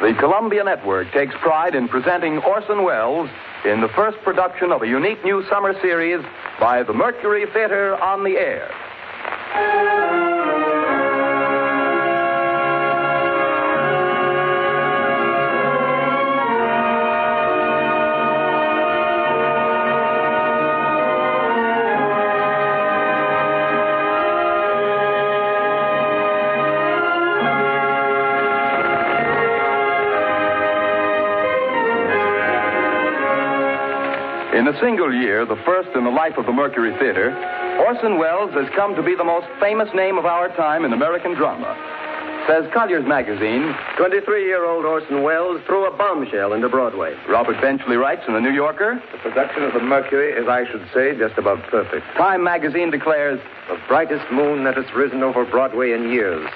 The Columbia Network takes pride in presenting Orson Welles in the first production of a unique new summer series by the Mercury Theater on the Air. In a single year, the first in the life of the Mercury Theater, Orson Welles has come to be the most famous name of our time in American drama. Says Collier's Magazine, 23-year-old Orson Welles threw a bombshell into Broadway. Robert Benchley writes in the New Yorker, the production of the Mercury is, I should say, just about perfect. Time Magazine declares, the brightest moon that has risen over Broadway in years.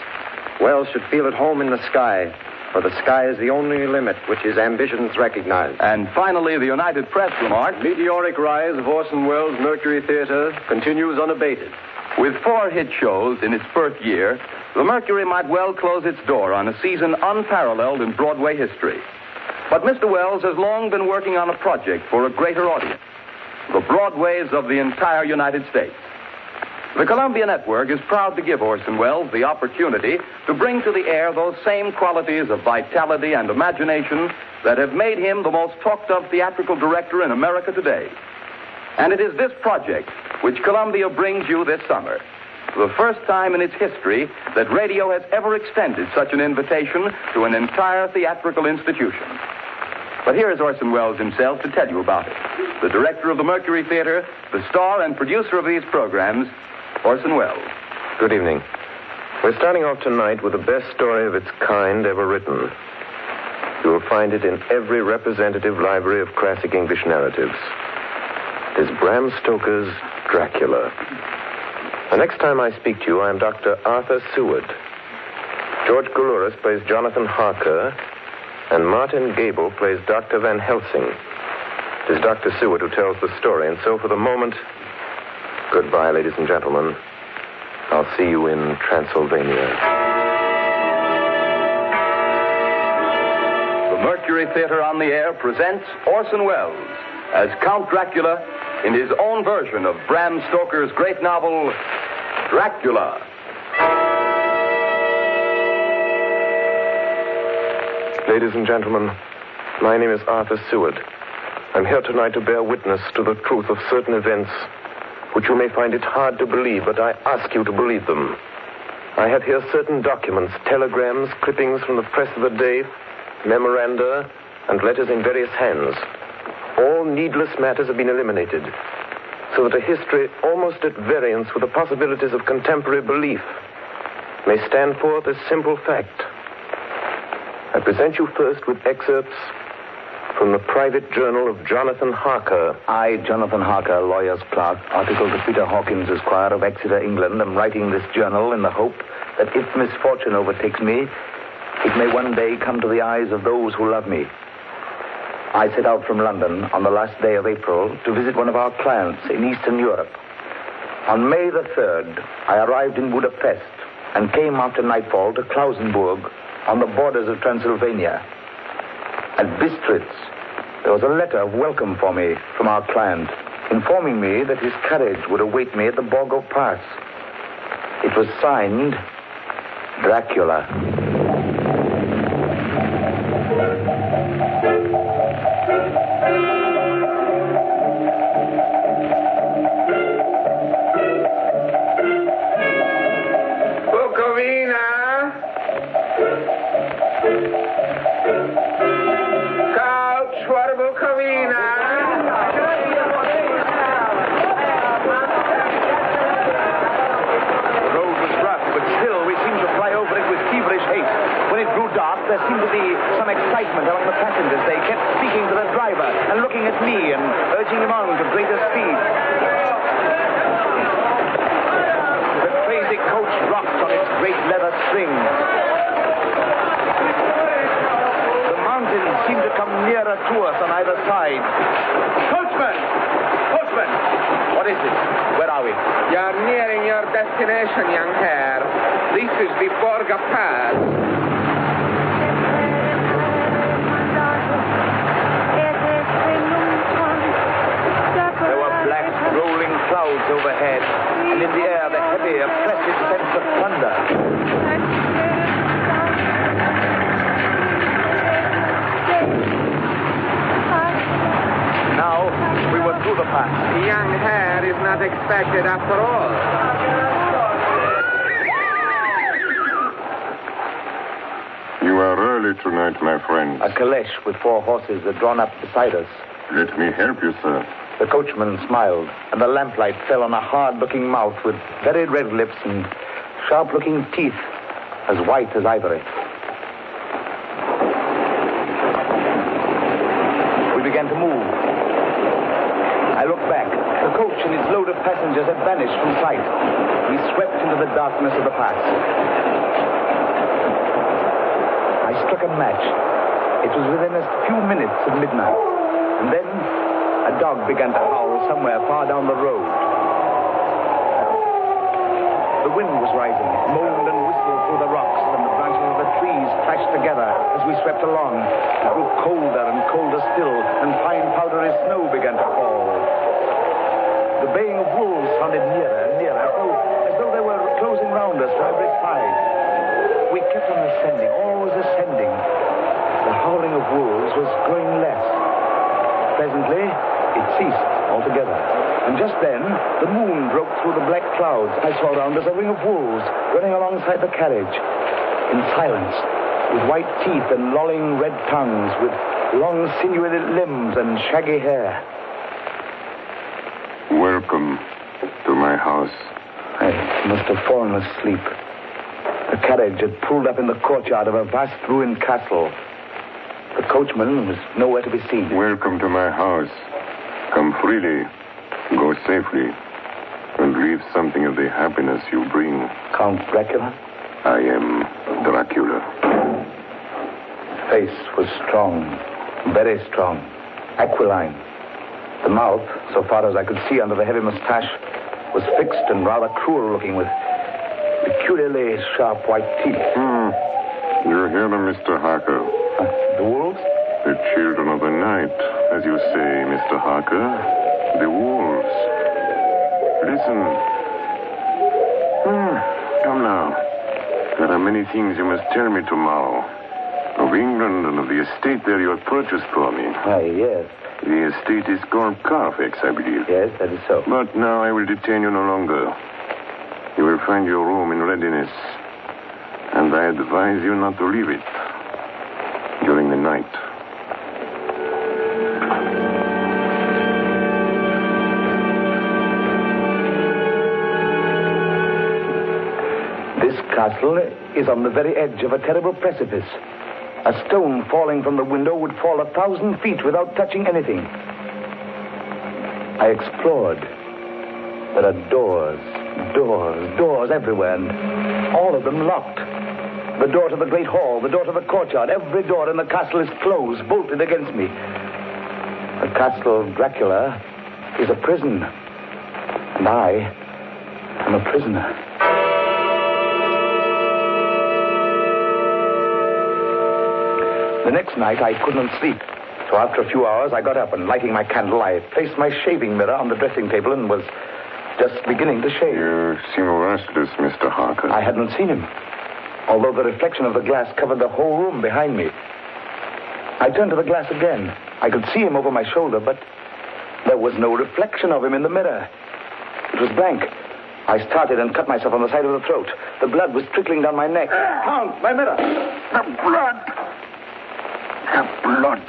Welles should feel at home in the sky, for the sky is the only limit which his ambitions recognize. And finally, the United Press remarked, meteoric rise of Orson Welles' Mercury Theater continues unabated. With 4 hit shows in its first year, the Mercury might well close its door on a season unparalleled in Broadway history. But Mr. Welles has long been working on a project for a greater audience, the Broadways of the entire United States. The Columbia Network is proud to give Orson Welles the opportunity to bring to the air those same qualities of vitality and imagination that have made him the most talked-of theatrical director in America today. And it is this project which Columbia brings you this summer, the first time in its history that radio has ever extended such an invitation to an entire theatrical institution. But here is Orson Welles himself to tell you about it. The director of the Mercury Theater, the star and producer of these programs, Orson Welles. Good evening. We're starting off tonight with the best story of its kind ever written. You will find it in every representative library of classic English narratives. It is Bram Stoker's Dracula. The next time I speak to you, I am Dr. Arthur Seward. George Goulouris plays Jonathan Harker, and Martin Gable plays Dr. Van Helsing. It is Dr. Seward who tells the story, and so for the moment, goodbye, ladies and gentlemen. I'll see you in Transylvania. The Mercury Theater on the Air presents Orson Welles as Count Dracula in his own version of Bram Stoker's great novel, Dracula. Ladies and gentlemen, my name is Arthur Seward. I'm here tonight to bear witness to the truth of certain events which you may find it hard to believe, but I ask you to believe them. I have here certain documents, telegrams, clippings from the press of the day, memoranda, and letters in various hands. All needless matters have been eliminated, so that a history almost at variance with the possibilities of contemporary belief may stand forth as simple fact. I present you first with excerpts from the private journal of Jonathan Harker. I, Jonathan Harker, lawyer's clerk, article to Peter Hawkins, Esquire of Exeter, England, am writing this journal in the hope that if misfortune overtakes me, it may one day come to the eyes of those who love me. I set out from London on the last day of April to visit one of our clients in Eastern Europe. On May the 3rd, I arrived in Budapest and came after nightfall to Klausenburg on the borders of Transylvania. At Bistritz, there was a letter of welcome for me from our client, informing me that his carriage would await me at the Borgo Pass. It was signed Dracula. There seemed to be some excitement among the passengers. They kept speaking to the driver and looking at me and urging him on to greater speed. The crazy coach rocked on its great leather strings. The mountains seemed to come nearer to us on either side. Coachman! Coachman! What is it? Where are we? You're nearing your destination, young hare. This is the Borgo Pass. expected after all. You are early tonight, my friend. A caleche with 4 horses are drawn up beside us. Let me help you, sir. The coachman smiled, and the lamplight fell on a hard-looking mouth with very red lips and sharp-looking teeth as white as ivory. We began to move. I looked back. The coach and its load of passengers had vanished from sight. We swept into the darkness of the pass. I struck a match. It was within a few minutes of midnight. And then a dog began to howl somewhere far down the road. The wind was rising. It moaned and whistled through the rocks, and the branches of the trees clashed together as we swept along. It grew colder and colder still, and fine powdery snow began to fall. The baying of wolves sounded nearer and nearer, as though they were closing round us from every side. We kept on ascending, always ascending. The howling of wolves was growing less. Presently, it ceased altogether. And just then, the moon broke through the black clouds. I saw around us a ring of wolves running alongside the carriage. In silence, with white teeth and lolling red tongues, with long sinewy limbs and shaggy hair. Welcome to my house. I must have fallen asleep. The carriage had pulled up in the courtyard of a vast ruined castle. The coachman was nowhere to be seen. Welcome to my house. Come freely, go safely, and leave something of the happiness you bring. Count Dracula? I am Dracula. His face was strong, very strong, aquiline. The mouth, so far as I could see under the heavy mustache, was fixed and rather cruel looking, with peculiarly sharp white teeth. You hear them, Mr. Harker. The wolves? The children of the night, as you say, Mr. Harker. The wolves. Listen. Come now. There are many things you must tell me tomorrow. Of England and of the estate there you have purchased for me. Yes. The estate is called Carfax, I believe. Yes, that is so. But now I will detain you no longer. You will find your room in readiness. And I advise you not to leave it during the night. This castle is on the very edge of a terrible precipice. A stone falling from the window would fall 1,000 feet without touching anything. I explored. There are doors everywhere, and all of them locked. The door to the great hall, the door to the courtyard, every door in the castle is closed, bolted against me. The castle of Dracula is a prison, and I am a prisoner. The next night, I couldn't sleep. So after a few hours, I got up and, lighting my candle, I placed my shaving mirror on the dressing table and was just beginning to shave. You seem restless, Mr. Harker. I hadn't seen him, although the reflection of the glass covered the whole room behind me. I turned to the glass again. I could see him over my shoulder, but there was no reflection of him in the mirror. It was blank. I started and cut myself on the side of the throat. The blood was trickling down my neck. Count, my mirror! The blood! The blood!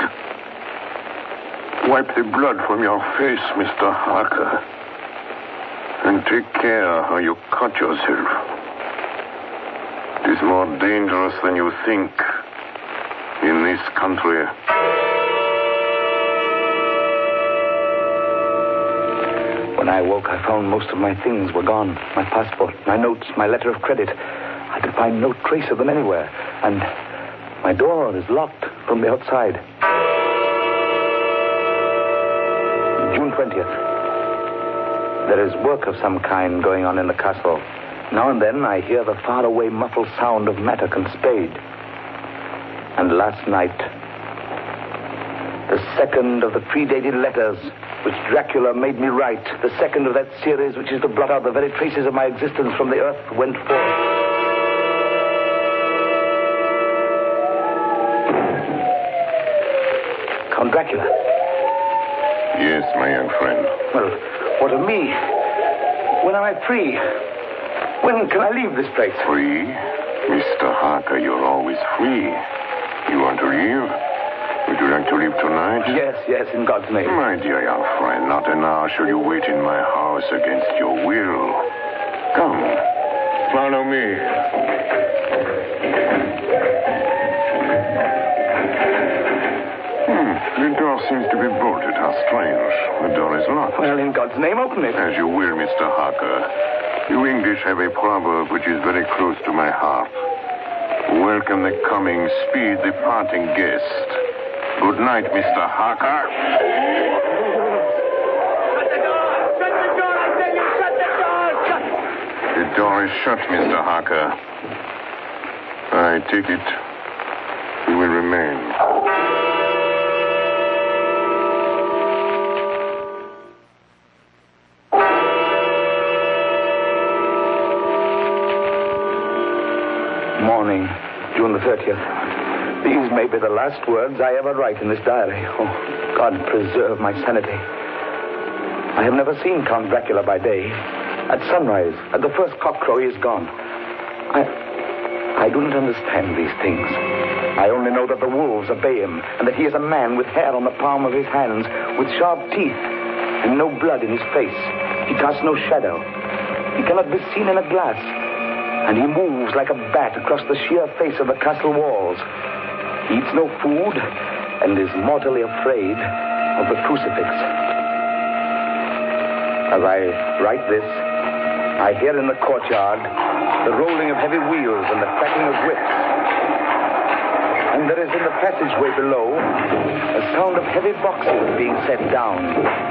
Wipe the blood from your face, Mr. Harker. And take care how you cut yourself. It is more dangerous than you think in this country. When I awoke, I found most of my things were gone. My passport, my notes, my letter of credit. I could find no trace of them anywhere. And my door is locked from the outside. June 20th. There is work of some kind going on in the castle. Now and then I hear the faraway muffled sound of mattock and spade. And last night, the second of the predated letters which Dracula made me write, the second of that series which is to blot out the very traces of my existence from the earth, went forth. Count Dracula. Yes, my young friend. Well, what of me? When am I free? When can I leave this place? Free? Mr. Harker, you're always free. You want to leave? Would you like to leave tonight? Yes, in God's name. My dear young friend, not an hour shall you wait in my house against your will. Come, follow me. The door seems to be bolted. How strange. The door is locked. Well, in God's name, open it. As you will, Mr. Harker. You English have a proverb which is very close to my heart. Welcome the coming, speed the parting guest. Good night, Mr. Harker. Shut the door! Shut the door! I tell you, shut the door! Shut! The door is shut, Mr. Harker. I take it you will remain. Morning, June the 30th. These may be the last words I ever write in this diary. Oh, God preserve my sanity. I have never seen Count Dracula by day. At sunrise, at the first cockcrow, he is gone. I do not understand these things. I only know that the wolves obey him, and that he is a man with hair on the palm of his hands, with sharp teeth, and no blood in his face. He casts no shadow. He cannot be seen in a glass. And he moves like a bat across the sheer face of the castle walls. He eats no food and is mortally afraid of the crucifix. As I write this, I hear in the courtyard the rolling of heavy wheels and the cracking of whips. And there is in the passageway below a sound of heavy boxes being set down.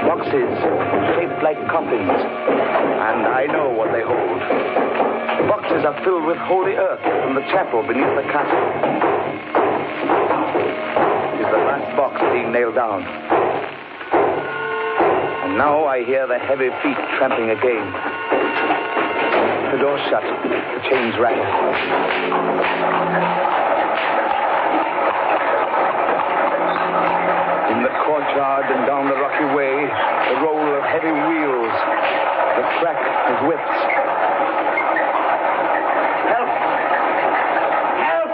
Boxes shaped like coffins. And I know what they hold. The boxes are filled with holy earth from the chapel beneath the castle. It is the last box being nailed down. And now I hear the heavy feet tramping again. The door's shut. The chains rattle. In the courtyard and down the rocky way, the roll of heavy wheels, the crack of whips. Help! Help!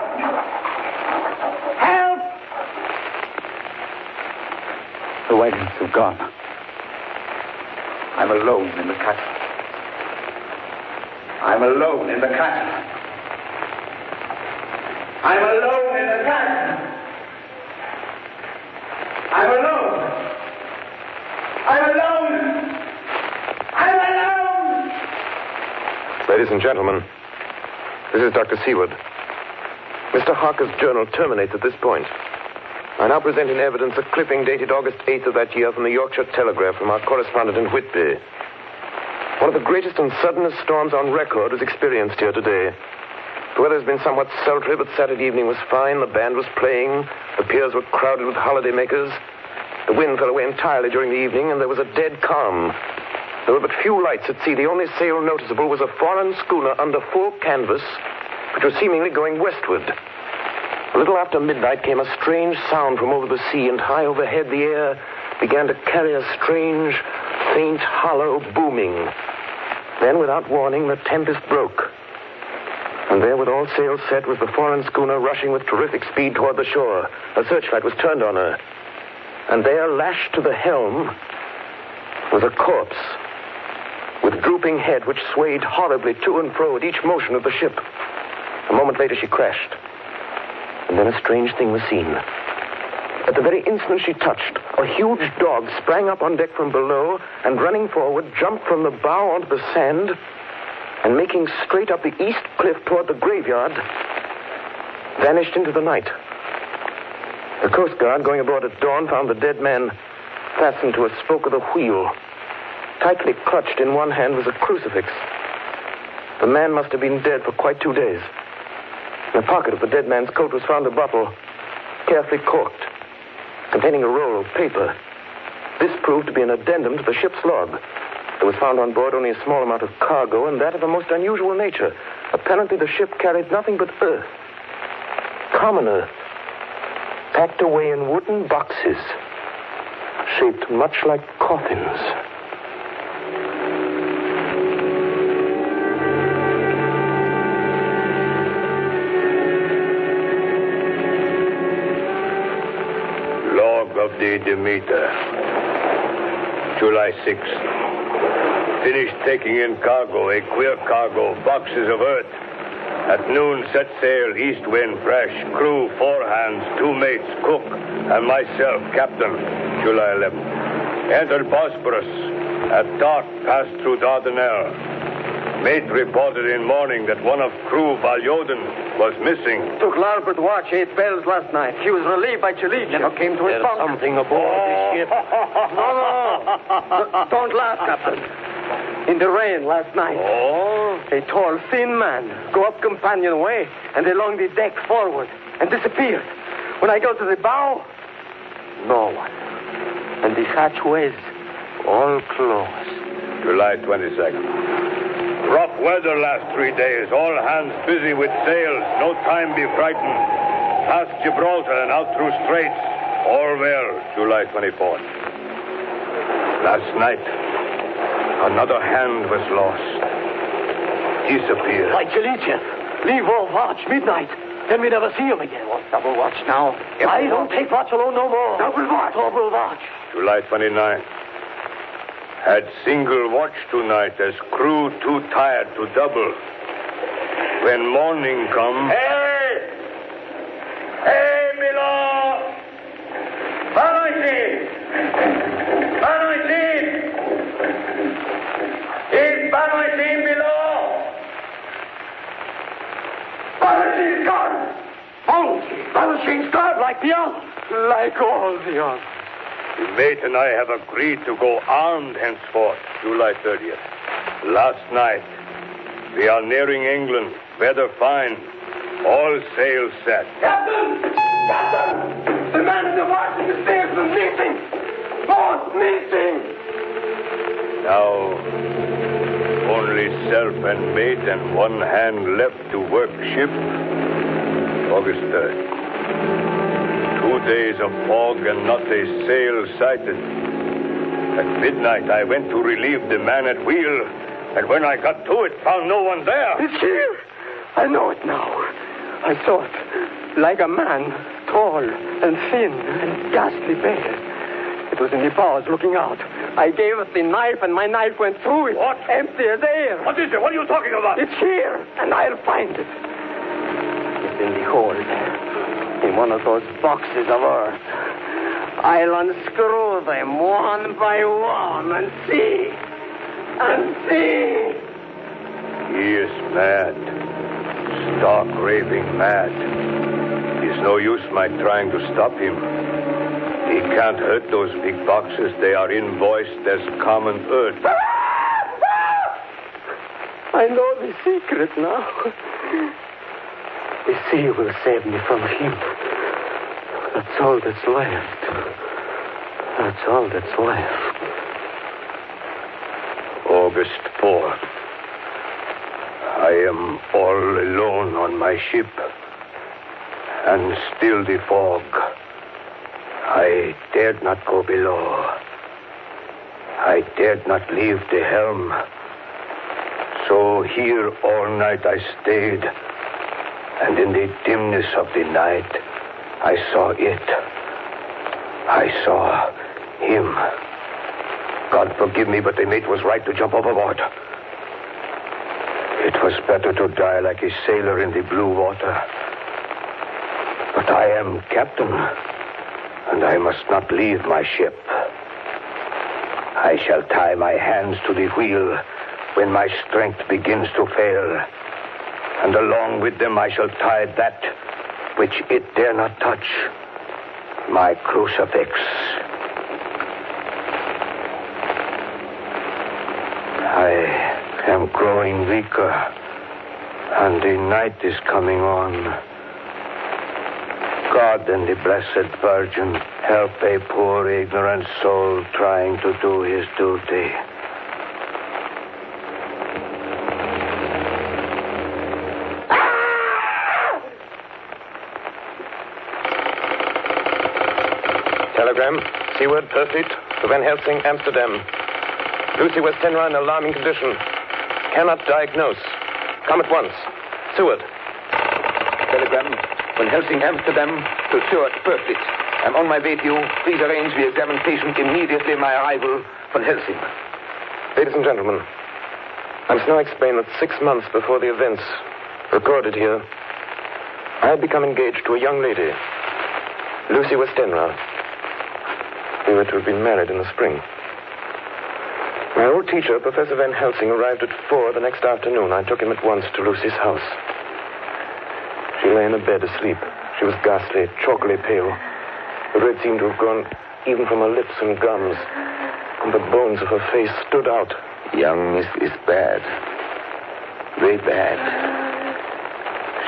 Help! The wagons have gone. I'm alone in the castle. I'm alone in the castle. I'm alone in the castle. I'm alone. I'm alone. I'm alone. Ladies and gentlemen, this is Dr. Seward. Mr. Harker's journal terminates at this point. I now present in evidence a clipping dated August 8th of that year from the Yorkshire Telegraph from our correspondent in Whitby. One of the greatest and suddenest storms on record was experienced here today. The weather has been somewhat sultry, but Saturday evening was fine. The band was playing. The piers were crowded with holidaymakers. The wind fell away entirely during the evening, and there was a dead calm. There were but few lights at sea. The only sail noticeable was a foreign schooner under full canvas, which was seemingly going westward. A little after midnight came a strange sound from over the sea, and high overhead the air began to carry a strange, faint, hollow booming. Then, without warning, the tempest broke. And there, with all sails set, was the foreign schooner rushing with terrific speed toward the shore. A searchlight was turned on her. And there, lashed to the helm, was a corpse with drooping head which swayed horribly to and fro at each motion of the ship. A moment later, she crashed. And then a strange thing was seen. At the very instant she touched, a huge dog sprang up on deck from below and, running forward, jumped from the bow onto the sand and, making straight up the east cliff toward the graveyard, vanished into the night. The Coast Guard, going aboard at dawn, found the dead man fastened to a spoke of the wheel. Tightly clutched in one hand was a crucifix. The man must have been dead for quite 2 days. In the pocket of the dead man's coat was found a bottle, carefully corked, containing a roll of paper. This proved to be an addendum to the ship's log. There was found on board only a small amount of cargo, and that of a most unusual nature. Apparently the ship carried nothing but earth. Common earth, packed away in wooden boxes, shaped much like coffins. of the Demeter. July 6th. Finished taking in cargo, a queer cargo, boxes of earth. At noon, set sail, east wind, fresh. Crew, 4 hands, 2 mates, cook, and myself, captain. July 11th. Entered Bosporus. At dark, passed through Dardanelles. Mate reported in morning that one of crew, Valjoden, was missing. Took larboard watch 8 bells last night. He was relieved by Chilic. Never came to his bunk. Something aboard this ship. No. Don't laugh, Captain. In the rain last night. Oh? A tall, thin man go up companionway and along the deck forward and disappeared. When I go to the bow, no one. And the hatchways all closed. July 22nd. Rough weather last 3 days. All hands busy with sails. No time be frightened. Past Gibraltar and out through straits. All well. July 24th. Last night, another hand was lost. Disappeared. By Chilichev. Leave all watch, midnight. Then we never see him again. What's double watch now? I don't take watch alone no more. Double watch. Double watch. July 29th. Had single watch tonight as crew too tired to double. When morning come... Hey! Hey, Milo! Banoiti! Is Banoiti below? Banoiti's gone! Banoiti's gone like the others. Like all the others. The mate and I have agreed to go armed henceforth, July 30th. Last night, we are nearing England. Weather fine. All sails set. Captain! The man in the watch in the stairs was missing! Both missing! Now, only self and mate and 1 hand left to work ship. August 3rd. 2 days of fog and not a sail sighted. At midnight, I went to relieve the man at wheel, and when I got to it, found no one there. It's here. I know it now. I saw it. Like a man, tall and thin and ghastly pale. It was in the bows looking out. I gave it the knife, and my knife went through it. What? Empty as air. What is it? What are you talking about? It's here, and I'll find it. It's in the hold. In one of those boxes of earth. I'll unscrew them one by one and see. He is mad. Stark raving mad. It's no use my trying to stop him. He can't hurt those big boxes. They are invoiced as common earth. I know the secret now. The sea will save me from him. That's all that's left. That's all that's left. August 4th. I am all alone on my ship. And still the fog. I dared not go below. I dared not leave the helm. So here all night I stayed. And in the dimness of the night, I saw it. I saw him. God forgive me, but the mate was right to jump overboard. It was better to die like a sailor in the blue water. But I am captain, and I must not leave my ship. I shall tie my hands to the wheel when my strength begins to fail. And along with them I shall tie that which it dare not touch, my crucifix. I am growing weaker, and the night is coming on. God and the Blessed Virgin help a poor ignorant soul trying to do his duty. Telegram, Seaward, Perfect, to Van Helsing, Amsterdam. Lucy Westenra in alarming condition. Cannot diagnose. Come at once. Seward. Telegram, Van Helsing, Amsterdam, to Stuart, Perfect. I'm on my way to you. Please arrange the examination immediately my arrival from Helsing. Ladies and gentlemen, I must now explain that 6 months before the events recorded here, I had become engaged to a young lady, Lucy Westenra. We were to have been married in the spring. My old teacher, Professor Van Helsing, arrived at 4 the next afternoon. I took him at once to Lucy's house. She lay in a bed asleep. She was ghastly, chalkily pale. The red seemed to have gone even from her lips and gums, and the bones of her face stood out. Young Miss is bad. Very bad.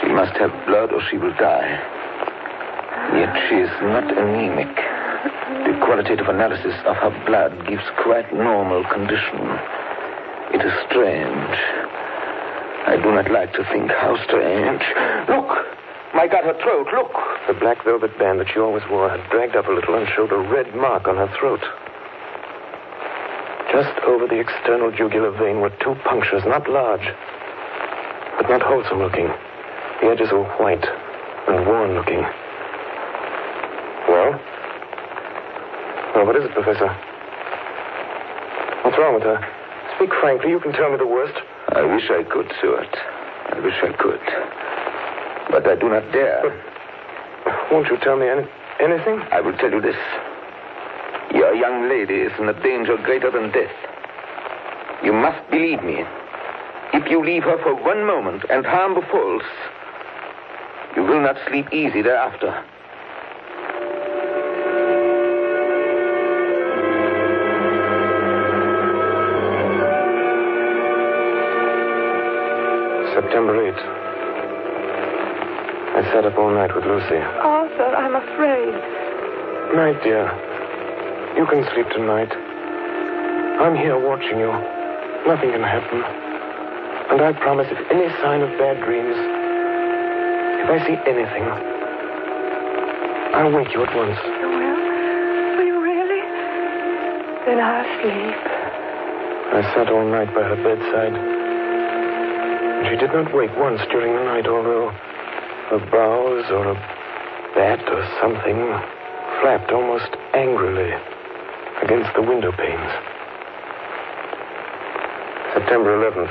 She must have blood or she will die. Yet she is not anemic. The qualitative analysis of her blood gives quite normal condition. It is strange. I do not like to think how strange. Look! My God, her throat, look! The black velvet band that she always wore had dragged up a little and showed a red mark on her throat. Just over the external jugular vein were 2 punctures, not large, but not wholesome looking. The edges were white and worn looking. Well? Well, what is it, Professor? What's wrong with her? Speak frankly. You can tell me the worst. I wish I could, Stuart. I wish I could. But I do not dare. But won't you tell me anything? I will tell you this. Your young lady is in a danger greater than death. You must believe me. If you leave her for 1 moment and harm befalls, you will not sleep easy thereafter. September 8th. I sat up all night with Lucy. Arthur, I'm afraid. Night, dear. You can sleep tonight. I'm here watching you. Nothing can happen. And I promise if any sign of bad dreams, if I see anything, I'll wake you at once. You will? Will you really? Then I'll sleep. I sat all night by her bedside. She did not wake once during the night, although her brows or a bat or something flapped almost angrily against the window panes. September 11th.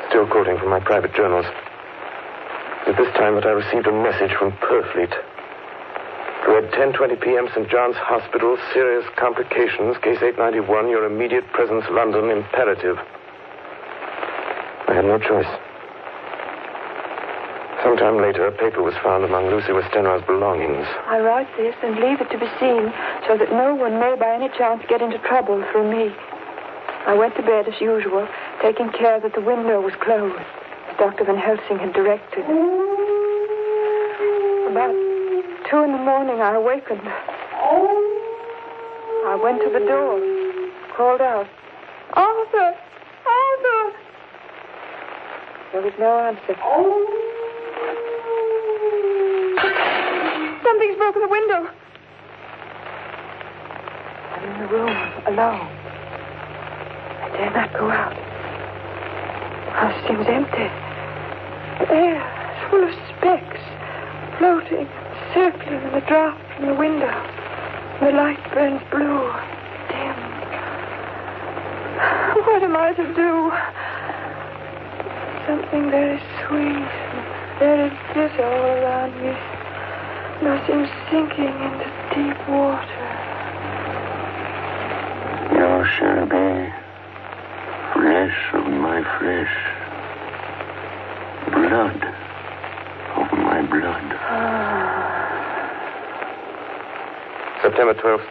Still quoting from my private journals. At this time that I received a message from Purfleet. Read 10:20 p.m. St. John's Hospital, serious complications, case 891, your immediate presence, London, imperative. I had no choice. Sometime later, a paper was found among Lucy Westenra's belongings. I write this and leave it to be seen so that no one may by any chance get into trouble through me. I went to bed as usual, taking care that the window was closed, as Dr. Van Helsing had directed. About 2 a.m, I awakened. I went to the door, called out, "Arthur! Arthur!" There was no answer. Something's broken the window. I'm in the room, alone. I dare not go out. The house seems empty. The air is full of specks, floating, circling in the draught from the window. The light burns blue, dim. What am I to do? Something very sweet and very bitter all around me. Nothing sinking into deep water. You shall be flesh of my flesh, blood of my blood. September 12th.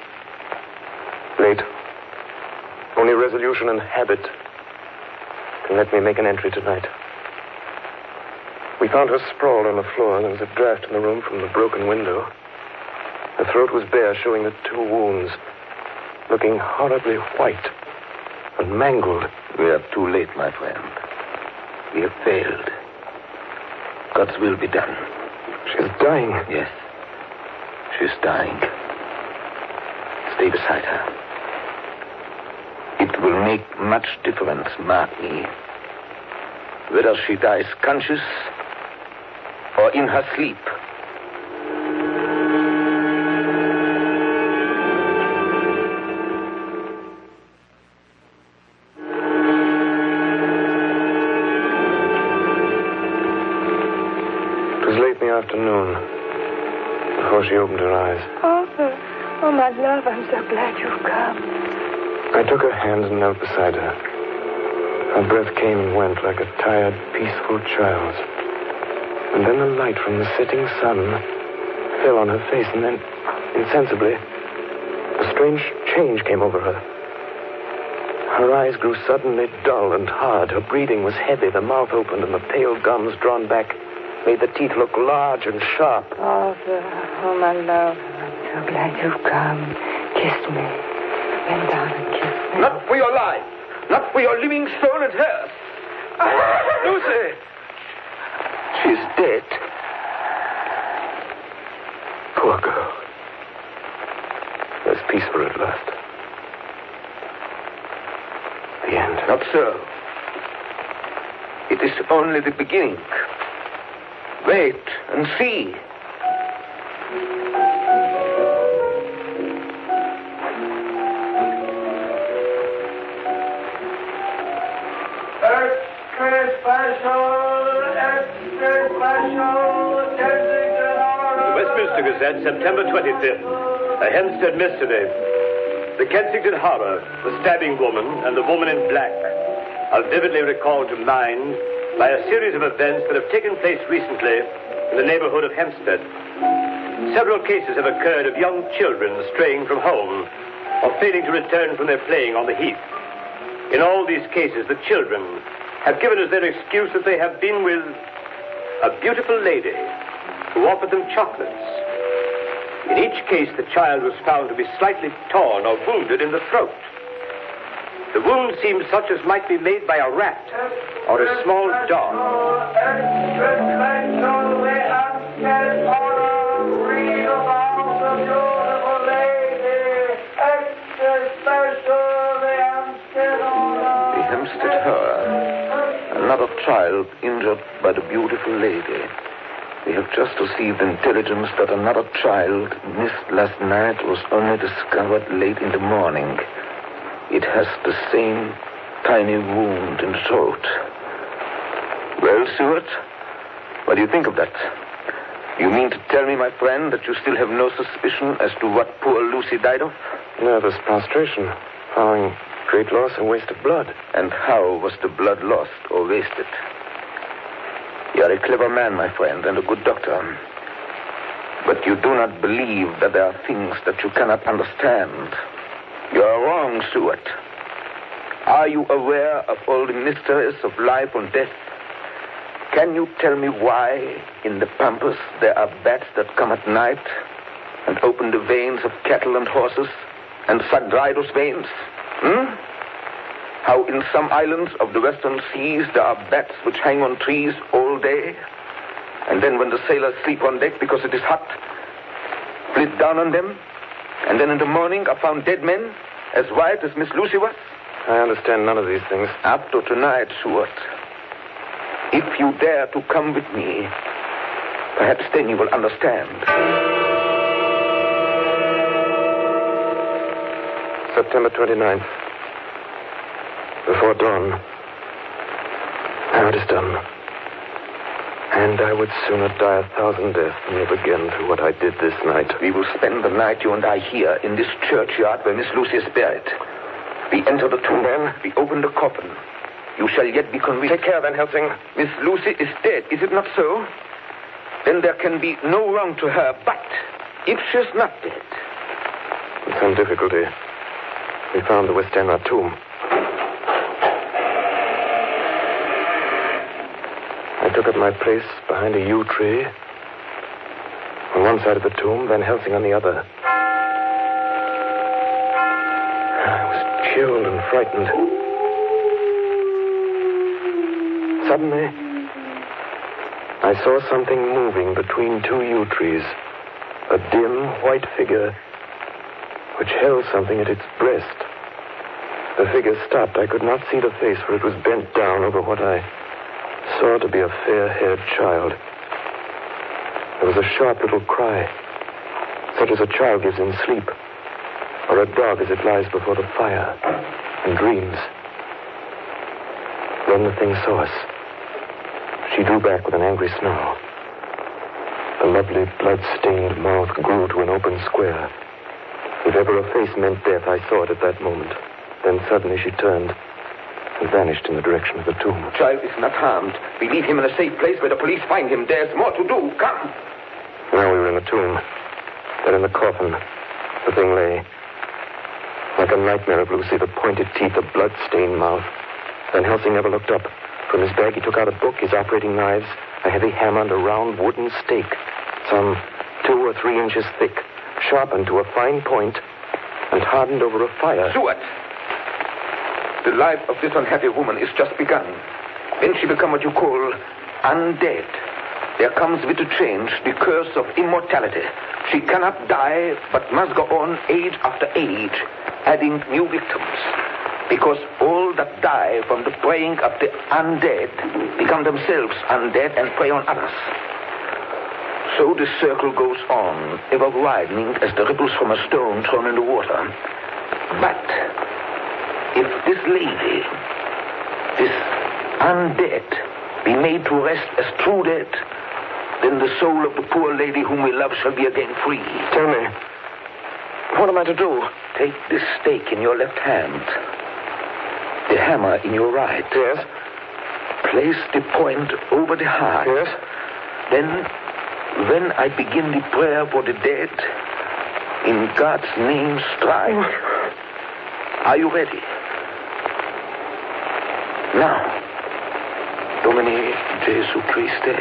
Late. Only resolution and habit can let me make an entry tonight. We found her sprawled on the floor. There was a draft in the room from the broken window. Her throat was bare, showing the 2 wounds, looking horribly white and mangled. We are too late, my friend. We have failed. God's will be done. She's dying. Yes. She's dying. Stay beside her. It will make much difference, mark me, whether she dies conscious or in her sleep. opened her eyes. Arthur. Oh, my love, I'm so glad you've come. I took her hand and knelt beside her. Her breath came and went like a tired, peaceful child's. And then the light from the setting sun fell on her face, and then, insensibly, a strange change came over her. Her eyes grew suddenly dull and hard. Her breathing was heavy. The mouth opened, and the pale gums, drawn back, made the teeth look large and sharp. Arthur, oh, my love, I'm so glad you've come. Kiss me. Bend down and kiss me. Not for your life. Not for your living soul and hers. Lucy! She's dead. Poor girl. There's peace for her at last. The end. Not so. It is only the beginning. Wait and see. Westminster Gazette, September 25th. A Hempstead mystery. The Kensington Horror, the stabbing woman, and the woman in black are vividly recalled to mind by a series of events that have taken place recently in the neighborhood of Hempstead. Several cases have occurred of young children straying from home or failing to return from their playing on the heath. In all these cases, the children have given as their excuse that they have been with a beautiful lady who offered them chocolates. In each case, the child was found to be slightly torn or wounded in the throat. The wound seemed such as might be made by a rat or a small dog. The Hempstead Horror. Another child injured by the beautiful lady. We have just received intelligence that another child missed last night was only discovered late in the morning. It has the same tiny wound in the throat. Well, Stuart, what do you think of that? You mean to tell me, my friend, that you still have no suspicion as to what poor Lucy died of? Nervous prostration, following great loss and waste of blood. And how was the blood lost or wasted? You are a clever man, my friend, and a good doctor. But you do not believe that there are things that you cannot understand. You are wrong, Stuart. Are you aware of all the mysteries of life and death? Can you tell me why in the pampas there are bats that come at night and open the veins of cattle and horses and suck dry those veins? How in some islands of the western seas there are bats which hang on trees all day, and then when the sailors sleep on deck because it is hot, flit down on them, and then in the morning are found dead men, as white as Miss Lucy was? I understand none of these things. Up to tonight, Stuart. If you dare to come with me, perhaps then you will understand. September 29th. Before dawn. Now it is done. And I would sooner die 1,000 deaths than live again through what I did this night. We will spend the night, you and I, here in this churchyard where Miss Lucy is buried. We enter the tomb, then we open the coffin. You shall yet be convinced. Take care, Van Helsing. Miss Lucy is dead, is it not so? Then there can be no wrong to her. But if she's not dead... With some difficulty, we found the West End tomb. I took up my place behind a yew tree. On one side of the tomb, Van Helsing on the other. I was chilled and frightened. Suddenly, I saw something moving between two yew trees. A dim, white figure which held something at its breast. The figure stopped. I could not see the face, for it was bent down over what I saw to be a fair-haired child. There was a sharp little cry, such as a child gives in sleep, or a dog as it lies before the fire and dreams. Then the thing saw us. She drew back with an angry snarl. The lovely blood-stained mouth grew to an open square. If ever a face meant death, I saw it at that moment. Then suddenly she turned and vanished in the direction of the tomb. The child is not harmed. We leave him in a safe place where the police find him. There's more to do. Come. Now we were in the tomb. Then in the coffin, the thing lay. Like a nightmare of Lucy, the pointed teeth, the blood-stained mouth. Van Helsing never looked up. From his bag, he took out a book, his operating knives, a heavy hammer, and a round wooden stake, some 2 or 3 inches thick, sharpened to a fine point, and hardened over a fire. Stuart! The life of this unhappy woman is just begun. When she become what you call undead, there comes with the change the curse of immortality. She cannot die, but must go on age after age, adding new victims. Because all that die from the preying of the undead become themselves undead and prey on others. So the circle goes on, ever widening as the ripples from a stone thrown in the water. But if this lady, this undead, be made to rest as true dead, then the soul of the poor lady whom we love shall be again free. Tell me, what am I to do? Take this stake in your left hand, the hammer in your right. Yes. Place the point over the heart. Yes. Then, when I begin the prayer for the dead, in God's name strike. Are you ready? Now, Domine Jesu Christe,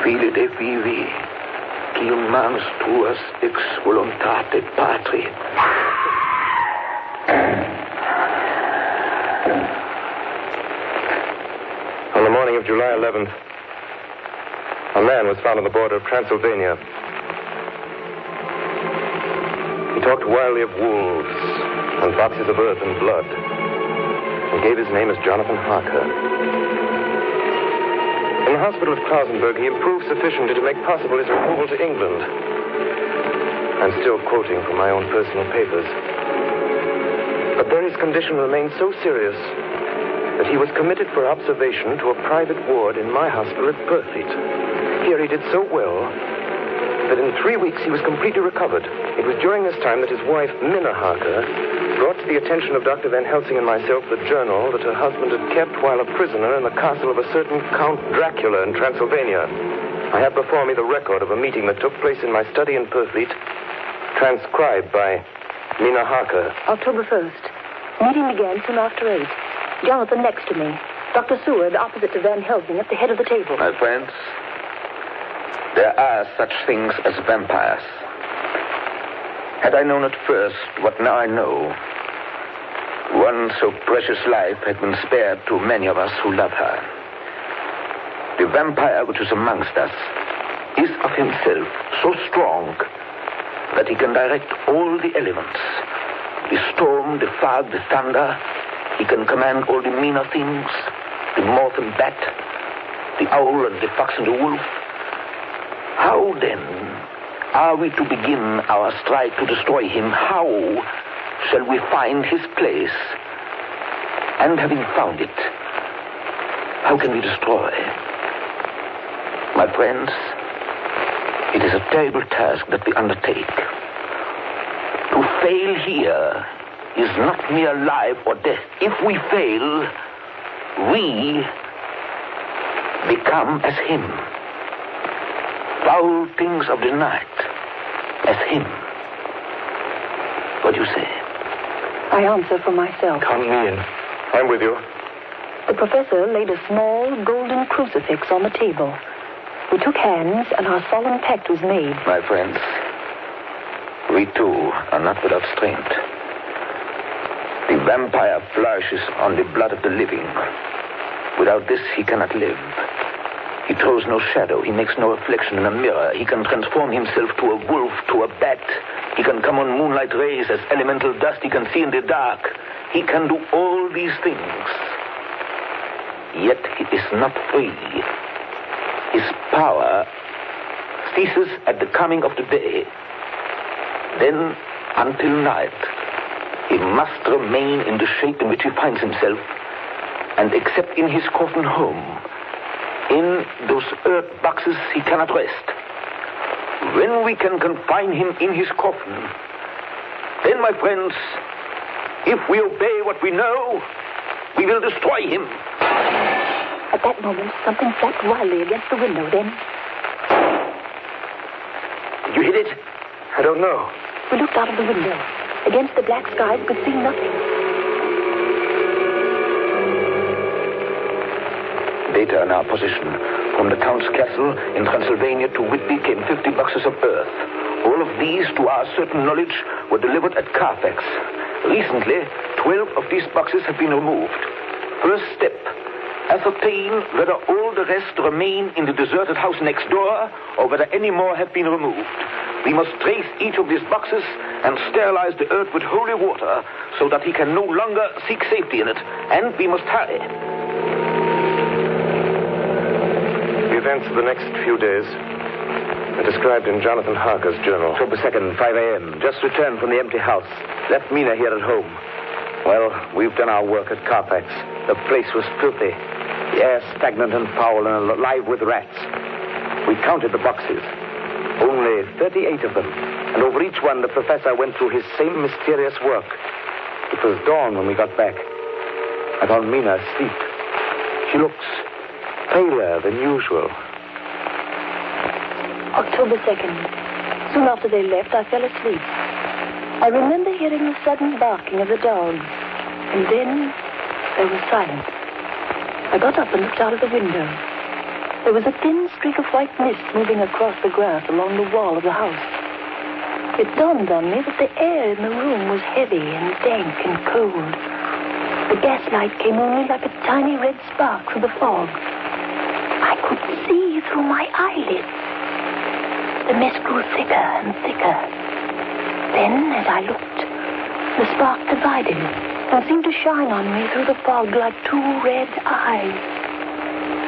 Fili de vivi, quum manus tuas ex voluntate Patri. On the morning of July 11th, a man was found on the border of Transylvania. He talked wildly of wolves and boxes of earth and blood, and gave his name as Jonathan Harker. In the hospital at Klausenberg, he improved sufficiently to make possible his removal to England. I'm still quoting from my own personal papers. But there his condition remained so serious that he was committed for observation to a private ward in my hospital at Purfleet. Here he did so well that in 3 weeks he was completely recovered. It was during this time that his wife, Minna Harker, brought to the attention of Dr. Van Helsing and myself the journal that her husband had kept while a prisoner in the castle of a certain Count Dracula in Transylvania. I have before me the record of a meeting that took place in my study in Purfleet, transcribed by Minna Harker. October 1st. Meeting began soon after 8. Jonathan next to me. Dr. Seward opposite to Van Helsing at the head of the table. My friends, there are such things as vampires. Had I known at first what now I know, one so precious life had been spared to many of us who love her. The vampire which is amongst us is of himself so strong that he can direct all the elements. The storm, the fog, the thunder. He can command all the meaner things, the moth and bat, the owl and the fox and the wolf. How, then, are we to begin our strike to destroy him? How shall we find his place? And having found it, how can we destroy? My friends, it is a terrible task that we undertake. To fail here is not mere life or death. If we fail, we become as him. Foul things of the night, as him. What do you say? I answer for myself. Count me in. I'm with you. The professor laid a small golden crucifix on the table. We took hands, and our solemn pact was made. My friends, we too are not without strength. The vampire flourishes on the blood of the living. Without this, he cannot live. He throws no shadow. He makes no reflection in a mirror. He can transform himself to a wolf, to a bat. He can come on moonlight rays as elemental dust. He can see in the dark. He can do all these things. Yet he is not free. His power ceases at the coming of the day. Then, until night, he must remain in the shape in which he finds himself, and except in his coffin home, in those earth boxes, he cannot rest. When we can confine him in his coffin, then, my friends, if we obey what we know, we will destroy him. At that moment, something flapped wildly against the window. Then Did you hit it? I don't know. we looked out of the window. Against the black sky, we could see nothing. Data in our possession. From the Count's castle in Transylvania to Whitby came 50 boxes of earth. All of these, to our certain knowledge, were delivered at Carfax. Recently, 12 of these boxes have been removed. First step, ascertain whether all the rest remain in the deserted house next door or whether any more have been removed. We must trace each of these boxes and sterilize the earth with holy water so that he can no longer seek safety in it. And we must hurry. The events of the next few days are described in Jonathan Harker's journal. October 2nd, 5 a.m. Just returned from the empty house. Left Mina here at home. Well, we've done our work at Carfax. The place was filthy. The air stagnant and foul and alive with rats. We counted the boxes. Only 38 of them. And over each one, the professor went through his same mysterious work. It was dawn when we got back. I found Mina asleep. She looks paler than usual. October 2nd. Soon after they left, I fell asleep. I remember hearing the sudden barking of the dogs. And then there was silence. I got up and looked out of the window. There was a thin streak of white mist moving across the grass along the wall of the house. It dawned on me that the air in the room was heavy and dank and cold. The gaslight came only like a tiny red spark through the fog. I could see through my eyelids. The mist grew thicker and thicker. Then, as I looked, the spark divided and seemed to shine on me through the fog like two red eyes.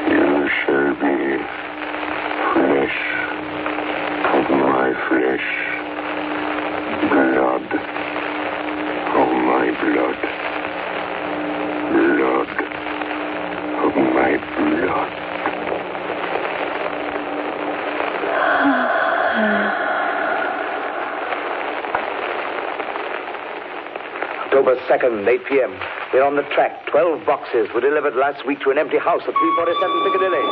You shall be flesh of my flesh, blood of my blood, blood of my blood. October 2nd, 8 p.m. We're on the track. 12 boxes were delivered last week to an empty house at 347 Piccadilly.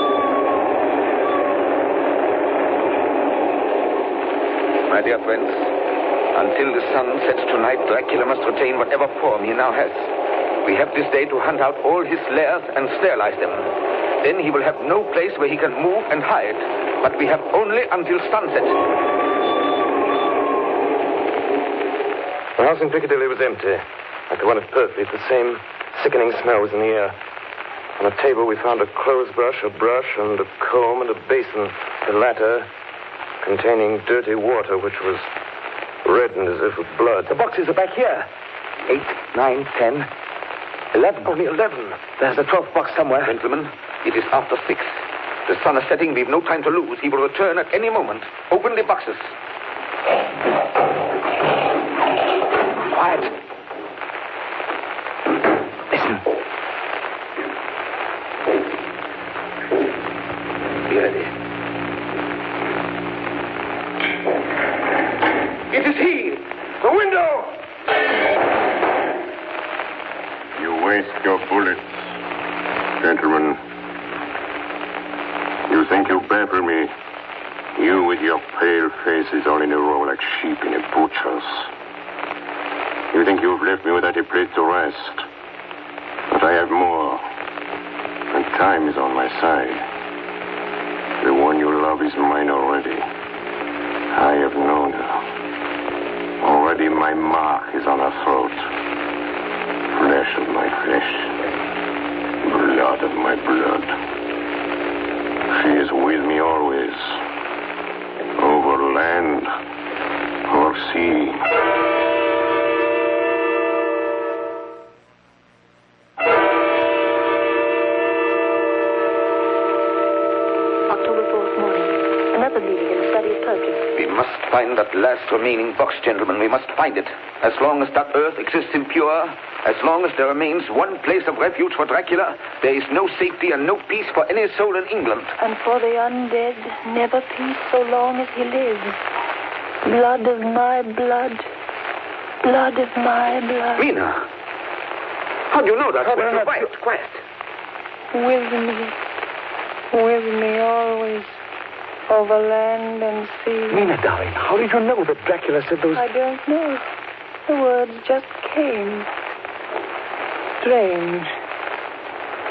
My dear friends, until the sun sets tonight, Dracula must retain whatever form he now has. We have this day to hunt out all his lairs and sterilize them. Then he will have no place where he can move and hide. But we have only until sunset. The house in Piccadilly was empty, like the one at Purfleet. The same sickening smell was in the air. On a table, we found a clothes brush, a brush, and a comb, and a basin. The latter containing dirty water, which was reddened as if with blood. The boxes are back here. 8, 9, 10, 11. Only 11. There's a 12th box somewhere. Gentlemen, it is after 6. The sun is setting. We've no time to lose. He will return at any moment. Open the boxes. Quiet. Listen. Be ready. It is he! The window! You waste your bullets, gentlemen. You think you baffle me? You with your pale faces all in a row like sheep in a butcher's. You think you've left me without a place to rest. But I have more. And time is on my side. The one you love is mine already. I have known her. Already my mark is on her throat. Flesh of my flesh. Blood of my blood. She is with me always. Over land or sea. October 4th morning. Another meeting in the study of poetry. We must find that last remaining box, gentlemen. We must find it. As long as that earth exists impure, as long as there remains one place of refuge for Dracula, there is no safety and no peace for any soul in England. And for the undead, never peace so long as he lives. Blood of my blood. Blood of my blood. Mina! How do you know that? Quiet. With me always. Over land and sea. Mina, darling, how did you know that Dracula said those... I don't know. The words just came. Strange.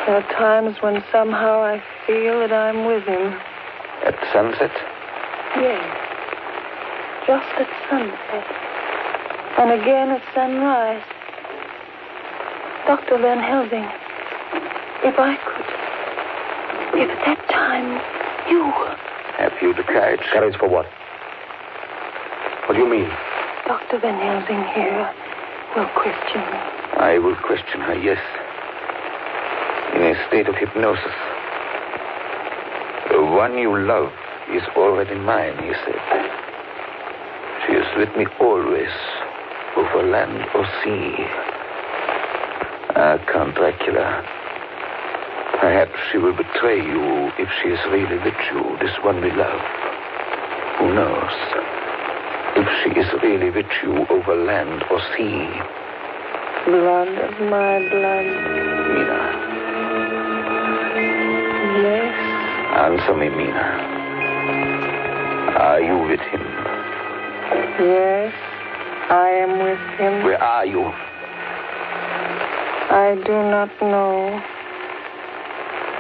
There are times when somehow I feel that I'm with him. At sunset? Yes. Just at sunset. And again at sunrise. Dr. Van Helsing, if I could... If at that time you... Have you the courage? Courage for what? What do you mean? Dr. Van Helsing here will question me. I will question her, yes. In a state of hypnosis. The one you love is already mine, he said. She is with me always, over land or sea. Ah, Count Dracula. Perhaps she will betray you if she is really with you, this one we love. Who knows? If she is really with you over land or sea. Blood of my blood. Mina. Yes? Answer me, Mina. Are you with him? Yes, I am with him. Where are you? I do not know.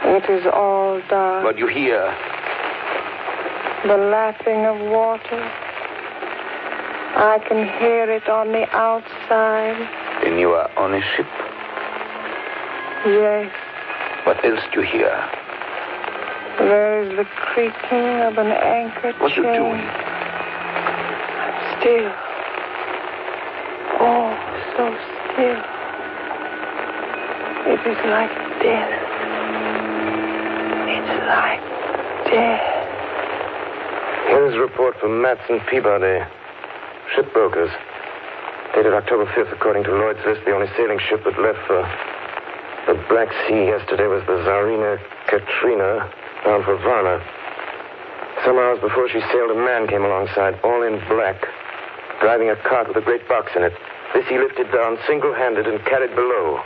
It is all dark. What you hear? The lapping of water. I can hear it on the outside. Then you are on a ship. Yes. What else do you hear? There is the creaking of an anchor chain. What are you doing? I'm still. Oh, so still. It is like death. It's like death. Here's a report from Matson Peabody, shipbrokers. Dated October 5th, according to Lloyd's list, the only sailing ship that left for the Black Sea yesterday was the Tsarina Katrina, bound for Varna. Some hours before she sailed, a man came alongside, all in black, driving a cart with a great box in it. This he lifted down single-handed and carried below.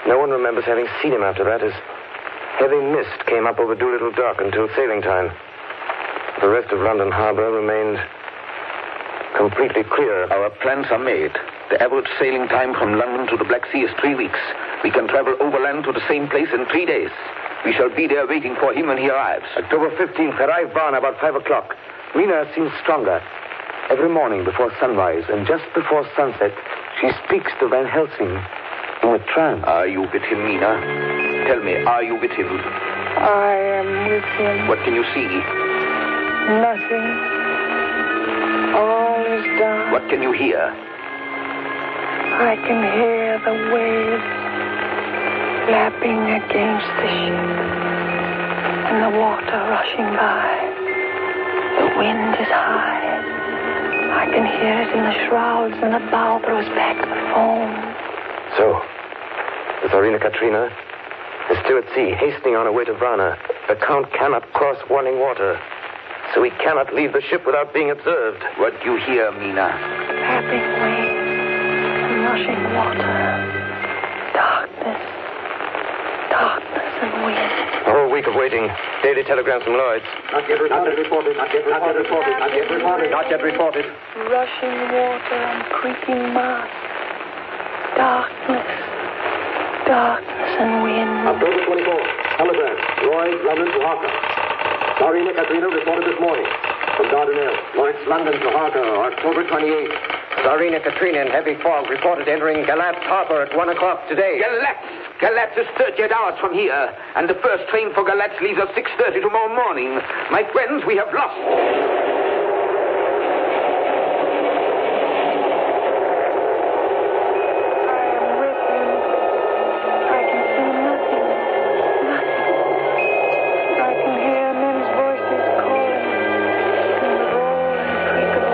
No one remembers having seen him after that, as heavy mist came up over Doolittle Dock until sailing time. The rest of London Harbor remained completely clear. Our plans are made. The average sailing time from London to the Black Sea is 3 weeks. We can travel overland to the same place in 3 days. We shall be there waiting for him when he arrives. October 15th, arrive Varna about 5 o'clock. Mina seems stronger. Every morning before sunrise and just before sunset, she speaks to Van Helsing in a trance. Are you with him, Mina? Tell me, are you with him? I am with him. What can you see? Nothing. All is dark. What can you hear? I can hear the waves lapping against the ship and the water rushing by. The wind is high. I can hear it in the shrouds and the bow throws back the foam. So, the Tsarina Katrina is still at sea, hastening on her way to Varna. The Count cannot cross running water, so he cannot leave the ship without being observed. What do you hear, Mina? Lapping waves and rushing water. Darkness. Darkness and wind. A whole week of waiting. Daily telegrams from Lloyd's. Not yet reported. Rushing water and creaking mast. Darkness. Darkness and wind. October 24th. Telegram. Lloyd's, London to Harker. Tsarina Katrina reported this morning. From Dardanelles. Lloyd's, London to Harker. October 28th. Tsarina Katrina in heavy fog reported entering Galatz Harbor at 1 o'clock today. Galatz is 38 hours from here, and the first train for Galatz leaves at 6:30 tomorrow morning. My friends, we have lost. I can hear men's voices calling, and the roll and creak of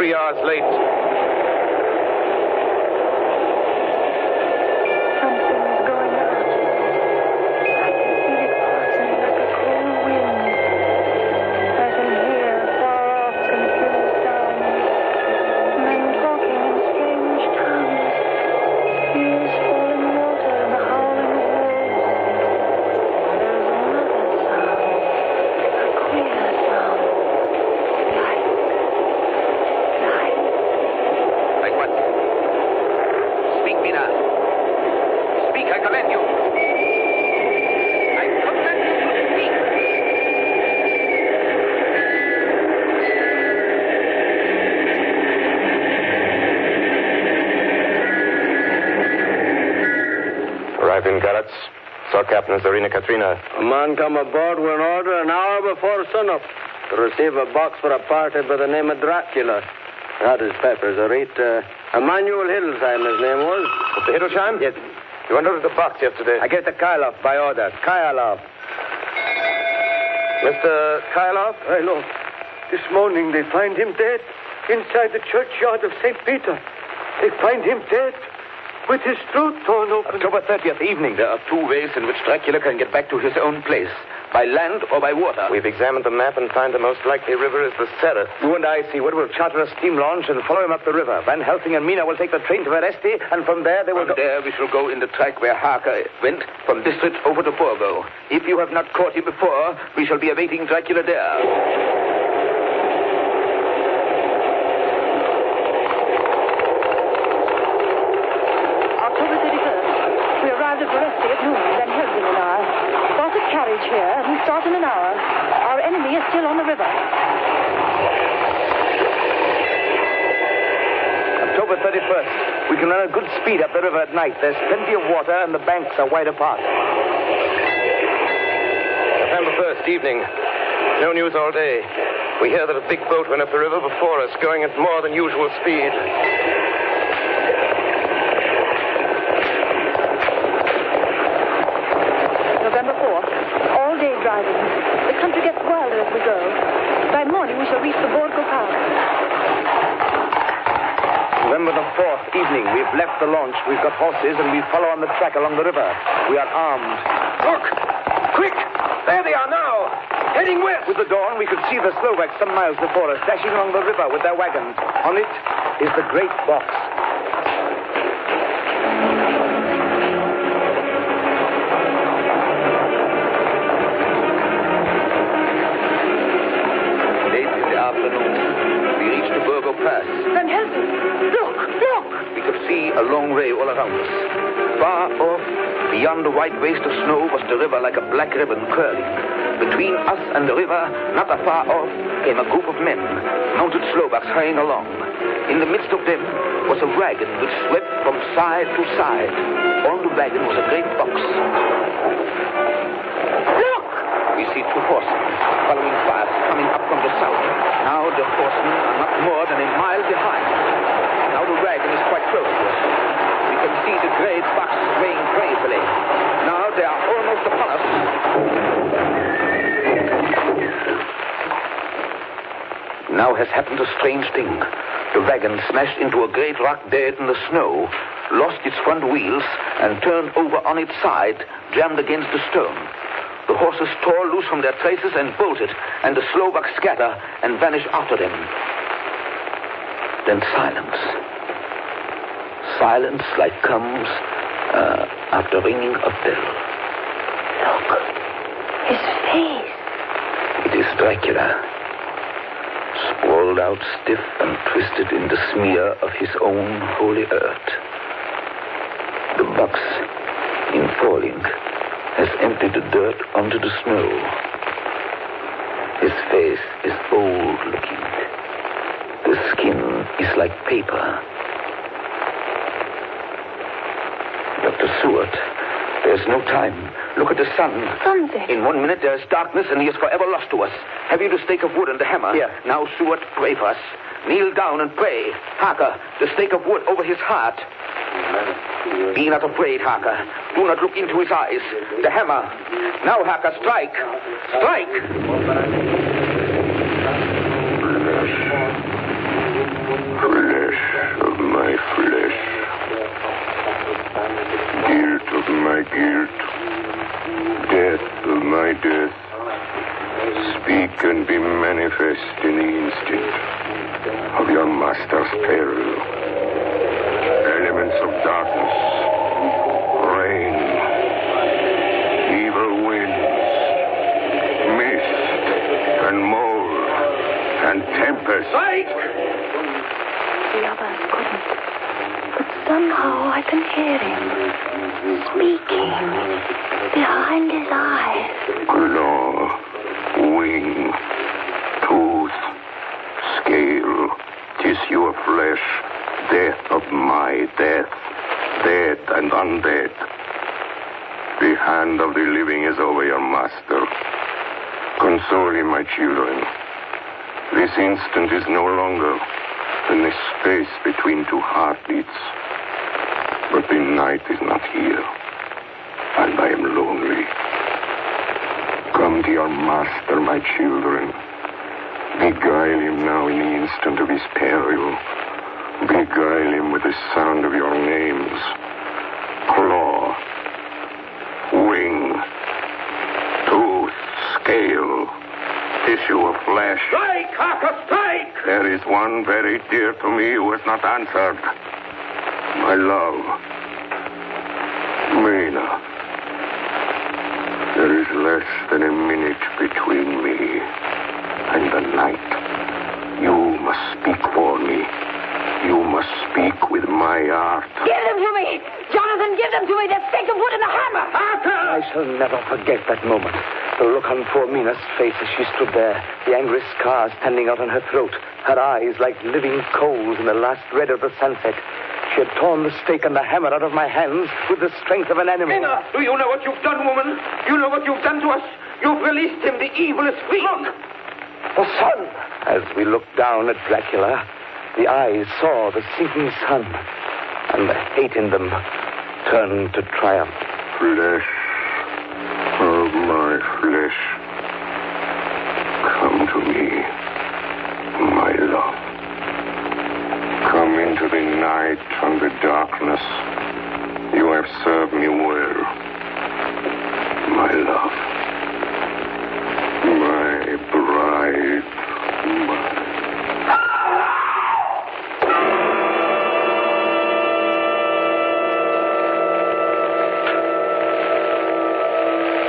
3 hours late. Something's going on. I can feel it passing like a cold wind. I can hear far off confused sounds. Men talking in strange tongues. Tears falling water and the howling of wolves. There's another sound. A queer sound. Like what? Speak, Mina. Speak, I command you. I command you to speak. Arrived in Galatz. Saw Captain Zarina Katrina. A man come aboard with an order an hour before sunup to receive a box for a party by the name of Dracula. Had his papers, I read. Emmanuel Hildesheim, his name was. Mr. Hildesheim? Yes. You went out of the box yesterday. I gave it to Kylov by order. Kylov. Mr. Kylov? I know. This morning they find him dead inside the churchyard of St. Peter. They find him dead with his throat torn open. October 30th evening. There are two ways in which Dracula can get back to his own place. By land or by water. We've examined the map and find the most likely river is the Serre. You and I, Seward, will charter a steam launch and follow him up the river. Van Helsing and Mina will take the train to Veresti, and from there they will From there we shall go in the track where Harker went, from District over to Borgo. If you have not caught him before, we shall be awaiting Dracula there. Here, and we start in an hour. Our enemy is still on the river. October 31st. We can run at good speed up the river at night. There's plenty of water, and the banks are wide apart. November 1st, evening. No news all day. We hear that a big boat went up the river before us, going at more than usual speed. November 4th. All day driving. The country gets wilder as we go. By morning we shall reach the Borgo Pass. November the 4th, evening. We've left the launch. We've got horses, and we follow on the track along the river. We are armed. Look! Quick! There they are now! Heading west! With the dawn, we could see the Slovaks some miles before us, dashing along the river with their wagons. On it is the great box. Late in the afternoon, we reached the Borgo Pass. Van Helsing, look! We could see a long way all around us. Far off, beyond the white waste of snow, was the river like a black ribbon curling. Between us and the river, not afar off, came a group of men, mounted Slovaks hurrying along. In the midst of them was a wagon which swept from side to side. On the wagon was a great box. Look! We see two horsemen following fast, coming up from the south. Now the horsemen are not more than a mile behind. Now the wagon is quite close to us. We can see the great box swaying crazily. Now they are almost upon us. Now has happened a strange thing. The wagon smashed into a great rock bed in the snow, lost its front wheels, and turned over on its side, jammed against the stone. The horses tore loose from their traces and bolted, and the Slovaks scatter and vanish after them. Then silence. Silence like comes after ringing a bell. Look! His face! It is Dracula, sprawled out stiff and twisted in the smear of his own holy earth. The box, in falling, has emptied the dirt onto the snow. His face is old-looking. The skin is like paper. Dr. Seward, there's no time. Look at the sun. Sunset. In 1 minute there is darkness and he is forever lost to us. Have you the stake of wood and the hammer? Here. Now, Seward, pray for us. Kneel down and pray. Harker, the stake of wood over his heart. Be not afraid, Harker. Do not look into his eyes. The hammer. Now, Harker, strike. Strike! rest in the instant of your master's peril. Elements of darkness, rain, evil winds, mist, and mold, and tempest. The others couldn't. But somehow I can hear him speaking behind his eyes. Claw, wing, tooth, scale, tissue of flesh, death of my death, dead and undead. The hand of the living is over your master. Console him, my children. This instant is no longer than the space between two heartbeats. But the night is not here, and I am lonely. Come to your master, my children. Beguile him now in the instant of his peril. Beguile him with the sound of your names. Claw, wing, tooth, scale, tissue of flesh. Strike, Harker, strike! There is one very dear to me who has not answered. My love, Mina. There is less than a minute between me and the night. You must speak for me. You must speak with my heart. Give them to me! Jonathan, give them to me! That stake of wood and the hammer! I shall never forget that moment. The look on poor Mina's face as she stood there, the angry scar standing out on her throat, her eyes like living coals in the last red of the sunset. She had torn the stake and the hammer out of my hands with the strength of an animal. Mina, do you know what you've done, woman? You know what you've done to us? You've released him. The evil is free. Look! The sun! As we looked down at Dracula, the eyes saw the sinking sun, and the hate in them turned to triumph. Flesh of my flesh. Come to me, my love. Come into the night and the darkness. You have served me well, my love. My bride,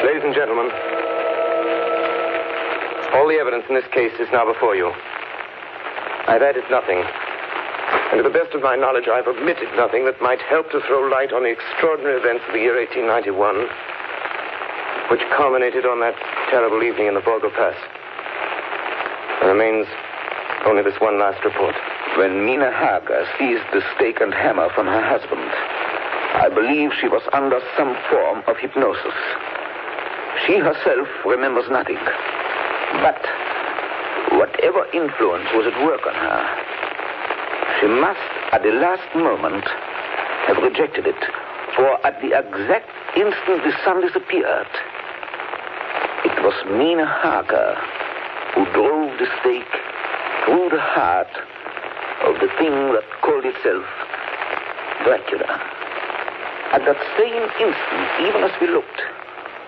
Ladies and gentlemen, all the evidence in this case is now before you. I've added nothing. And to the best of my knowledge, I've omitted nothing that might help to throw light on the extraordinary events of the year 1891, which culminated on that terrible evening in the Borgo Pass. There remains only this one last report. When Mina Harker seized the stake and hammer from her husband, I believe she was under some form of hypnosis. She herself remembers nothing. But whatever influence was at work on her, she must, at the last moment, have rejected it. For at the exact instant the sun disappeared, it was Mina Harker who drove the stake through the heart of the thing that called itself Dracula. At that same instant, even as we looked,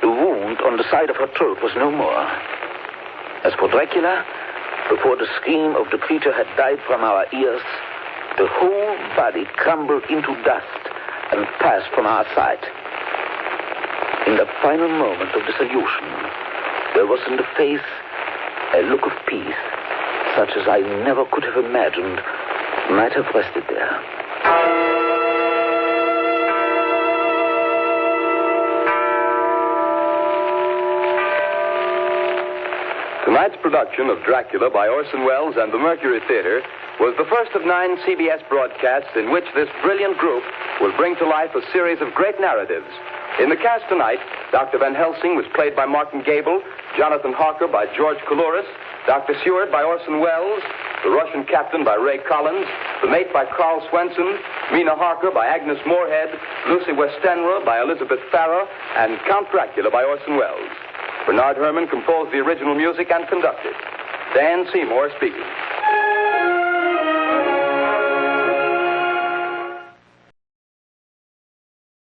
the wound on the side of her throat was no more. As for Dracula, before the scream of the creature had died from our ears, the whole body crumbled into dust and passed from our sight. In the final moment of dissolution, there was in the face a look of peace, such as I never could have imagined might have rested there. Tonight's production of Dracula by Orson Welles and the Mercury Theater was the first of 9 CBS broadcasts in which this brilliant group will bring to life a series of great narratives. In the cast tonight, Dr. Van Helsing was played by Martin Gable, Jonathan Harker by George Coulouris, Dr. Seward by Orson Welles, the Russian captain by Ray Collins, the mate by Carl Swenson, Mina Harker by Agnes Moorehead, Lucy Westenra by Elizabeth Farrer, and Count Dracula by Orson Welles. Bernard Herrmann composed the original music and conducted. Dan Seymour speaking.